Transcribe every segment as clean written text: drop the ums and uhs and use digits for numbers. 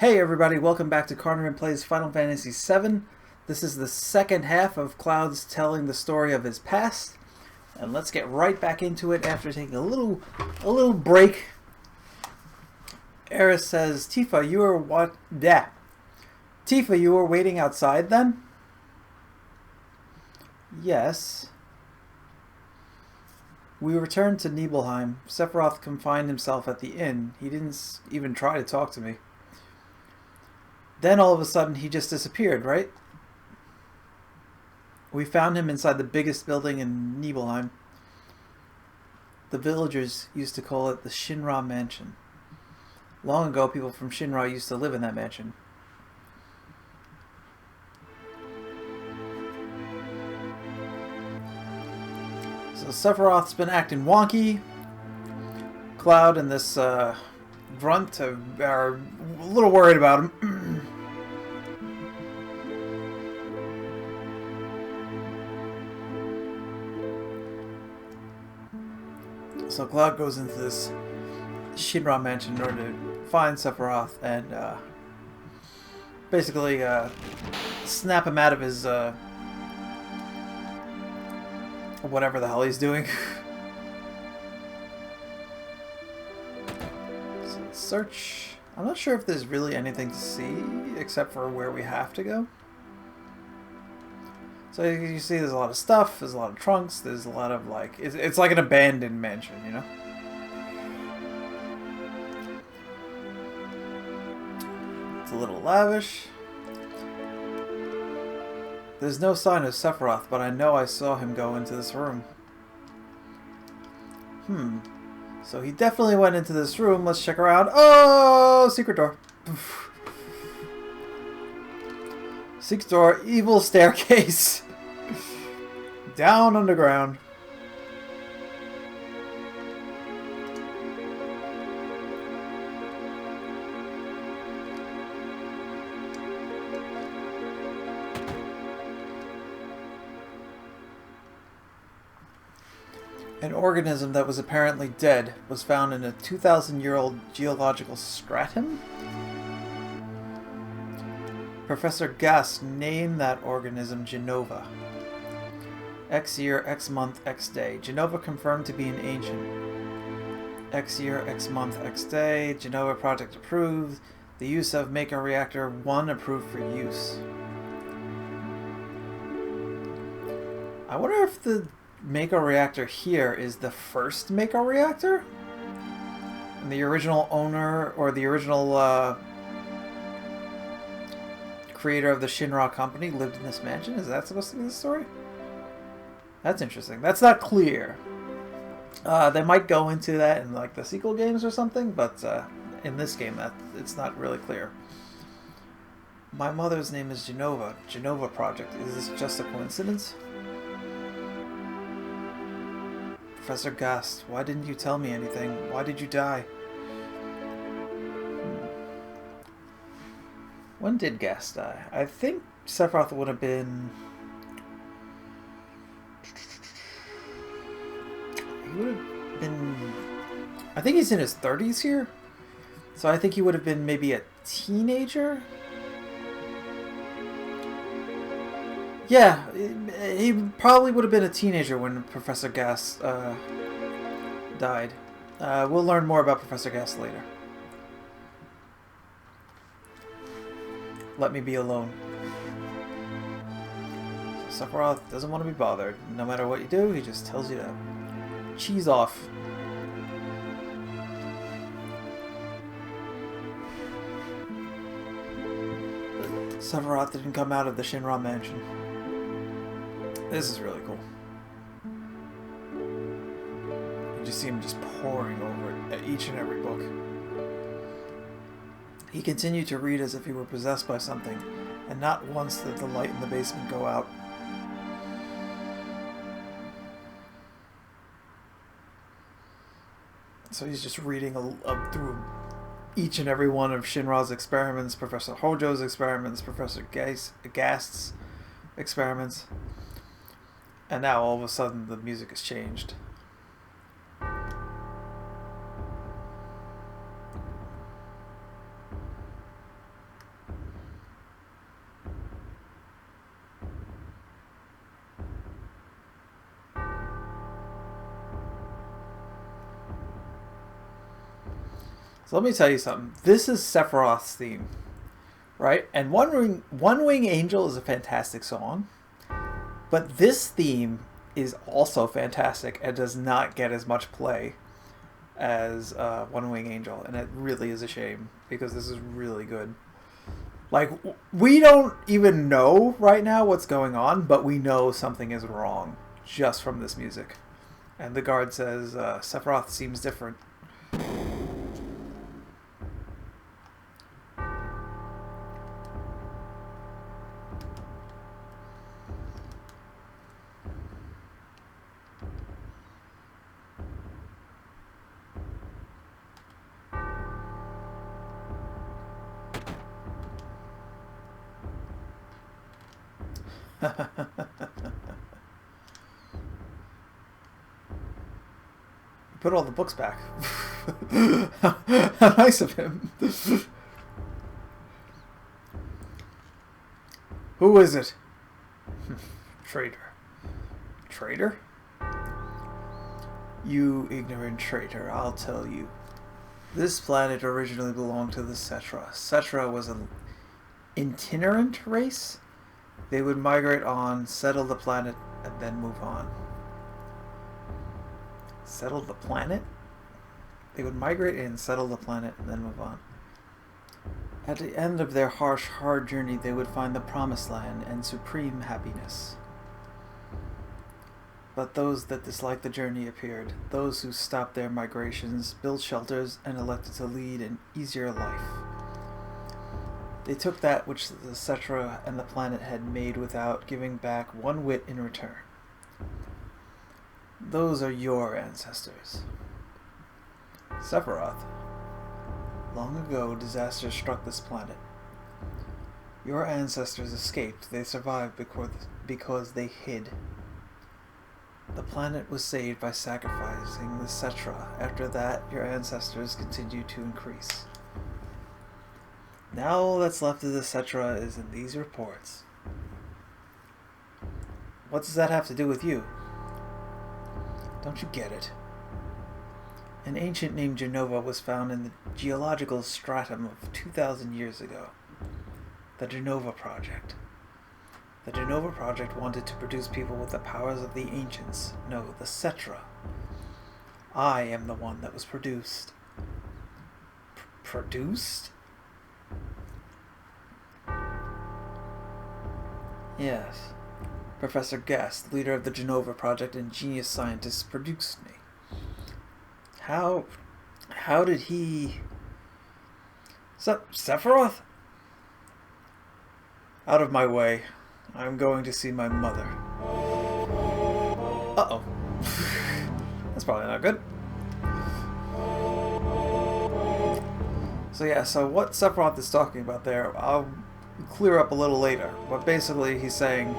Hey everybody, welcome back to Carnabrin Plays Final Fantasy VII. This is the second half of Cloud's telling the story of his past. And let's get right back into it after taking a little break. Eris says, Tifa, you were what? Yeah. Tifa, you were waiting outside then? Yes. We returned to Nibelheim. Sephiroth confined himself at the inn. He didn't even try to talk to me. Then all of a sudden he just disappeared, right? We found him inside the biggest building in Nibelheim. The villagers used to call it the Shinra Mansion. Long ago, people from Shinra used to live in that mansion. So Sephiroth's been acting wonky. Cloud and this grunt are a little worried about him. So Cloud goes into this Shinra mansion in order to find Sephiroth and basically snap him out of his whatever the hell he's doing. So search. I'm not sure if there's really anything to see except for where we have to go. So you see there's a lot of stuff, there's a lot of trunks, there's a lot of like... It's like an abandoned mansion, you know? It's a little lavish. There's no sign of Sephiroth, but I know I saw him go into this room. So he definitely went into this room. Let's check around. Oh! Secret door. Secret door, evil staircase. Down underground. An organism that was apparently dead was found in a 2,000-year-old geological stratum? Professor Gast named that organism Genova. X year, X month, X day. Genova confirmed to be an ancient. X year, X month, X day. Genova project approved. The use of Mako Reactor 1 approved for use. I wonder if the Mako Reactor here is the first Mako Reactor? And the original owner, or the original creator of the Shinra company lived in this mansion? Is that supposed to be the story? That's interesting. That's not clear. They might go into that in like the sequel games or something, but in this game it's not really clear. My mother's name is Genova. Genova Project. Is this just a coincidence? Professor Gast, why didn't you tell me anything? Why did you die? When did Gast die? I think Sephiroth would have been... He would have been... I think he's in his 30s here. So I think he would have been maybe a teenager? Yeah, he probably would have been a teenager when Professor Gast died. We'll learn more about Professor Gast later. Let me be alone. Sephiroth doesn't want to be bothered. No matter what you do, he just tells you to cheese off. Sephiroth didn't come out of the Shinra mansion. This is really cool. You just see him just poring over it at each and every book. He continued to read as if he were possessed by something, and not once did the light in the basement go out. So he's just reading through each and every one of Shinra's experiments, Professor Hojo's experiments, Professor Gast's experiments. And now all of a sudden the music has changed. So let me tell you something. This is Sephiroth's theme, right? And One Wing Angel is a fantastic song, but this theme is also fantastic and does not get as much play as One Wing Angel, and it really is a shame because this is really good. Like, we don't even know right now what's going on, but we know something is wrong just from this music. And the guard says, Sephiroth seems different. Put all the books back. How nice of him. Who is it? Traitor. Traitor? You ignorant traitor, I'll tell you. This planet originally belonged to the Cetra. Cetra was an itinerant race. They would migrate on, settle the planet, and then move on. Settle the planet? They would migrate in, settle the planet, and then move on. At the end of their harsh, hard journey, they would find the promised land and supreme happiness. But those that disliked the journey appeared. Those who stopped their migrations, built shelters, and elected to lead an easier life. They took that which the Cetra and the planet had made without giving back one whit in return. Those are your ancestors. Sephiroth. Long ago, disaster struck this planet. Your ancestors escaped. They survived because they hid. The planet was saved by sacrificing the Cetra. After that, your ancestors continued to increase. Now all that's left of the Cetra is in these reports. What does that have to do with you? Don't you get it? An ancient named Genova was found in the geological stratum of 2,000 years ago. The Genova Project. The Genova Project wanted to produce people with the powers of the ancients. No, the Cetra. I am the one that was produced. Produced? Yes. Professor Guest, leader of the Genova Project and genius scientist, produced me. How did he... Sephiroth? Out of my way. I'm going to see my mother. Uh-oh. That's probably not good. So yeah, so what Sephiroth is talking about there, I'll clear up a little later. But basically he's saying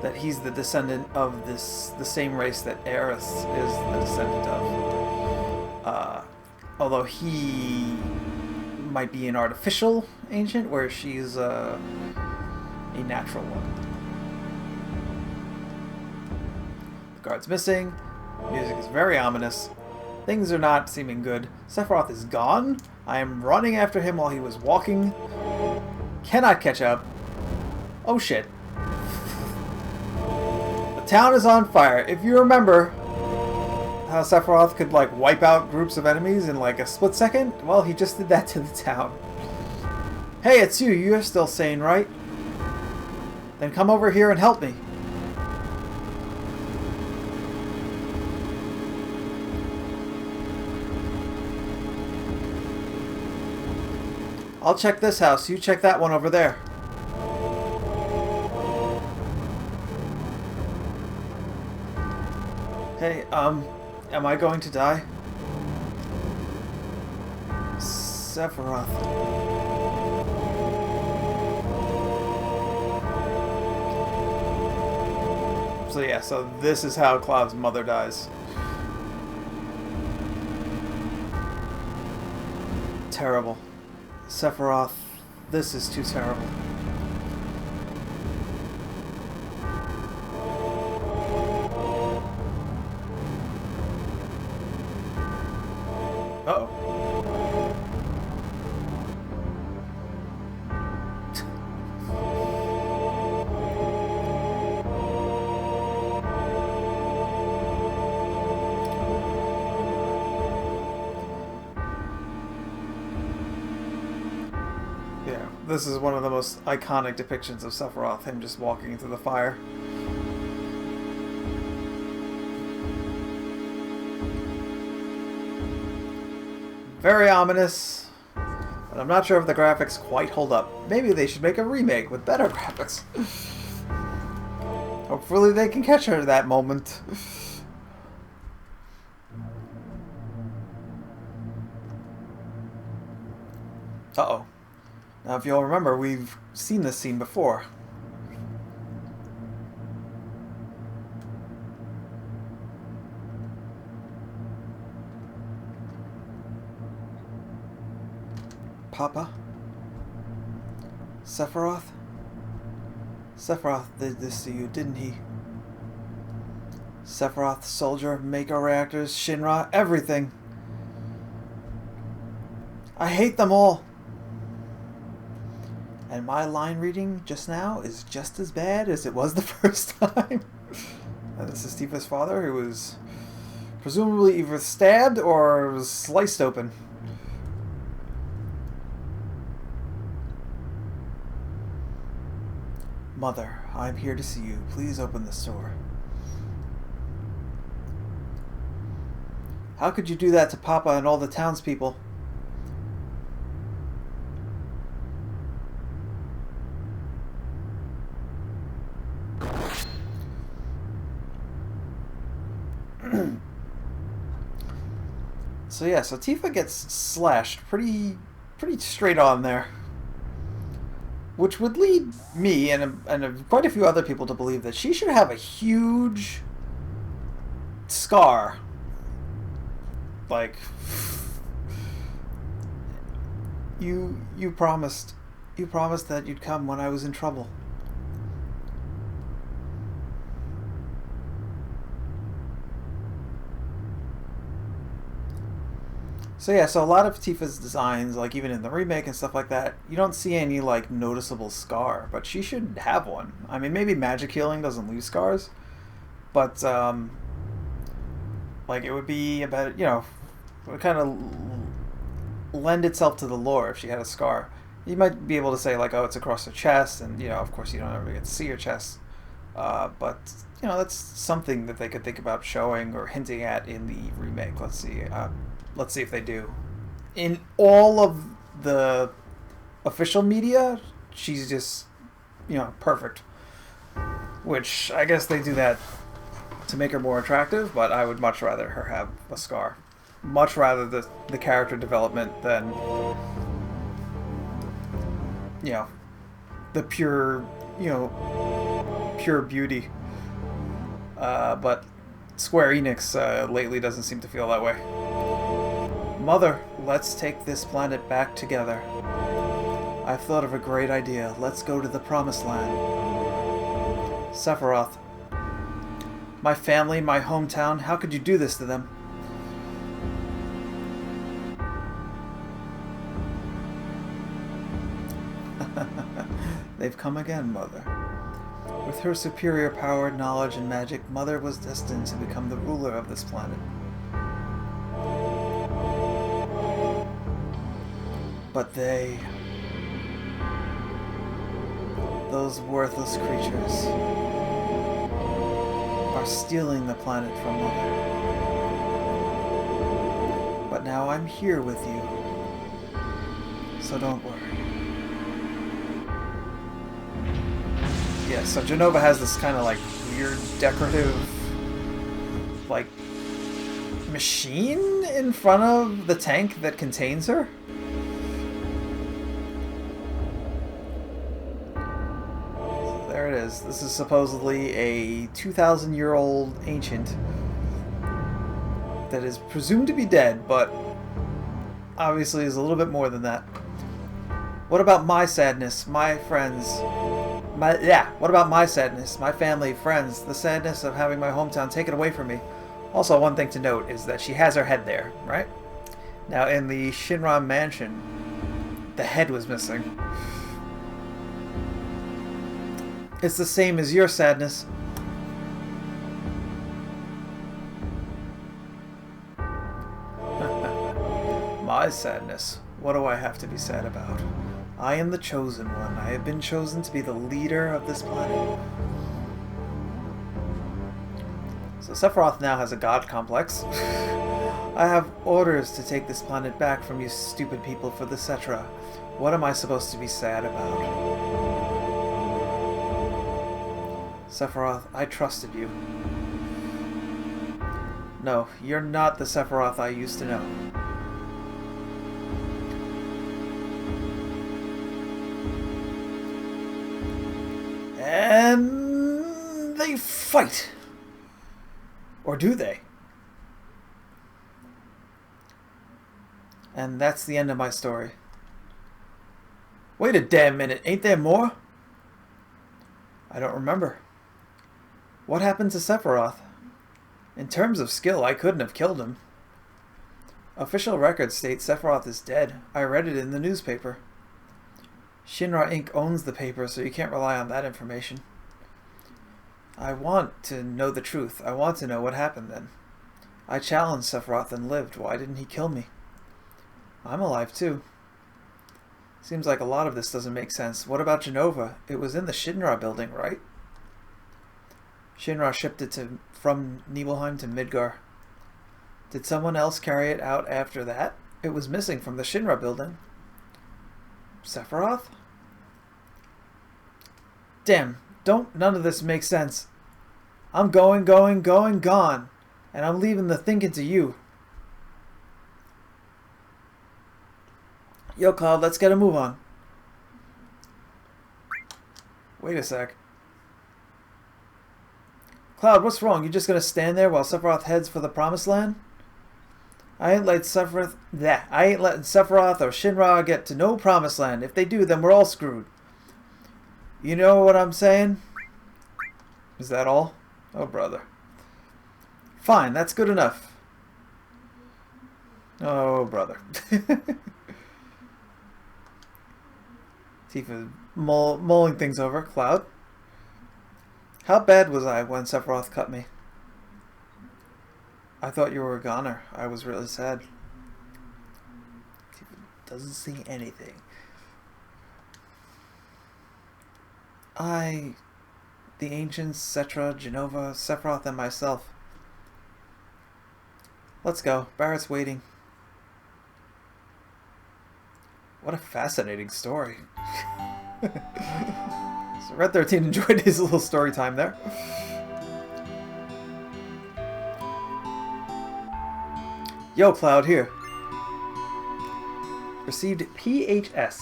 that he's the descendant of the same race that Aerith is the descendant of. Although he might be an artificial ancient, where she's a natural one. The guard's missing. Music is very ominous. Things are not seeming good. Sephiroth is gone. I am running after him while he was walking. Cannot catch up. Oh shit. The town is on fire. If you remember how Sephiroth could like wipe out groups of enemies in like a split second, well, he just did that to the town. Hey, it's you. You're still sane, right? Then come over here and help me. I'll check this house. You check that one over there. Hey, am I going to die? Sephiroth. So yeah, so this is how Cloud's mother dies. Terrible. Sephiroth, this is too terrible. Uh-oh. This is one of the most iconic depictions of Sephiroth, him just walking into the fire. Very ominous, but I'm not sure if the graphics quite hold up. Maybe they should make a remake with better graphics. Hopefully they can catch her at that moment. Uh-oh. Now, if you'll remember, we've seen this scene before. Papa? Sephiroth? Sephiroth did this to you, didn't he? Sephiroth, soldier, Mako reactors, Shinra, everything. I hate them all. And my line reading just now is just as bad as it was the first time. And this is Tifa's father, who was presumably either stabbed or sliced open. Mother, I'm here to see you. Please open this door. How could you do that to Papa and all the townspeople? So yeah, so Tifa gets slashed pretty straight on there. Which would lead me and quite a few other people to believe that she should have a huge scar. Like, you promised that you'd come when I was in trouble. So yeah, so a lot of Tifa's designs, like even in the remake and stuff like that, you don't see any like noticeable scar, but she should have one. I mean, maybe magic healing doesn't leave scars, but like it would be about, you know, it would kind of lend itself to the lore if she had a scar. You might be able to say like, oh, it's across her chest, and you know, of course, you don't ever get to see her chest, but you know, that's something that they could think about showing or hinting at in the remake. Let's see. Let's see if they do. In all of the official media, she's just, you know, perfect. Which, I guess they do that to make her more attractive, but I would much rather her have a scar. Much rather the character development than, you know, the pure, you know, pure beauty. But Square Enix lately doesn't seem to feel that way. Mother, let's take this planet back together. I've thought of a great idea. Let's go to the Promised Land. Sephiroth. My family, my hometown, how could you do this to them? They've come again, Mother. With her superior power, knowledge, and magic, Mother was destined to become the ruler of this planet. But they... those worthless creatures are stealing the planet from Mother. But now I'm here with you, so don't worry. Yeah, so Jenova has this kind of like weird decorative like machine in front of the tank that contains her. This is supposedly a 2,000-year-old ancient that is presumed to be dead, but obviously is a little bit more than that. What about my sadness, my friends? What about my sadness, my family, friends, the sadness of having my hometown taken away from me? Also, one thing to note is that she has her head there, right? Now, in the Shinra mansion, the head was missing. It's the same as your sadness. My sadness? What do I have to be sad about? I am the chosen one. I have been chosen to be the leader of this planet. So Sephiroth now has a god complex. I have orders to take this planet back from you stupid people for the Cetra. What am I supposed to be sad about? Sephiroth, I trusted you. No, you're not the Sephiroth I used to know. And they fight. Or do they? And that's the end of my story. Wait a damn minute, ain't there more? I don't remember. What happened to Sephiroth? In terms of skill, I couldn't have killed him. Official records state Sephiroth is dead. I read it in the newspaper. Shinra Inc. owns the paper, so you can't rely on that information. I want to know the truth. I want to know what happened then. I challenged Sephiroth and lived. Why didn't he kill me? I'm alive too. Seems like a lot of this doesn't make sense. What about Genova? It was in the Shinra building, right? Shinra shipped it from Nibelheim to Midgar. Did someone else carry it out after that? It was missing from the Shinra building. Sephiroth? Damn, none of this makes sense. I'm gone. And I'm leaving the thinking to you. Yo, Cloud, let's get a move on. Wait a sec. Cloud, what's wrong? You just gonna stand there while Sephiroth heads for the Promised Land? I ain't letting Sephiroth or Shinra get to no Promised Land. If they do, then we're all screwed. You know what I'm saying? Is that all? Oh, brother. Fine, that's good enough. Oh, brother. Tifa mulling things over. Cloud? How bad was I when Sephiroth cut me? I thought you were a goner. I was really sad. Tifa doesn't see anything. The ancients, Cetra, Genova, Sephiroth, and myself. Let's go. Barrett's waiting. What a fascinating story. So Red 13 enjoyed his little story time there. Yo, Cloud, here. Received PHS.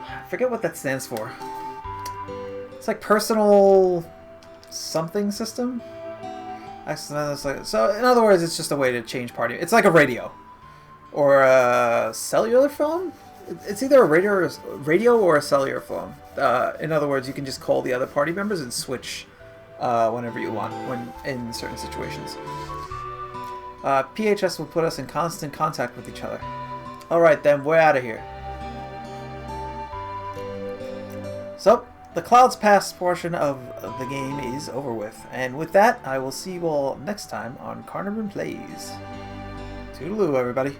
I forget what that stands for. It's like personal something system? So, in other words, it's just a way to change party. It's like a radio. Or a cellular phone? It's either a radio or a cellular phone. In other words, you can just call the other party members and switch whenever you want when in certain situations. PHS will put us in constant contact with each other. Alright then, we're out of here. So, the Clouds Past portion of the game is over with. And with that, I will see you all next time on Carnabrin Plays. Toodaloo, everybody.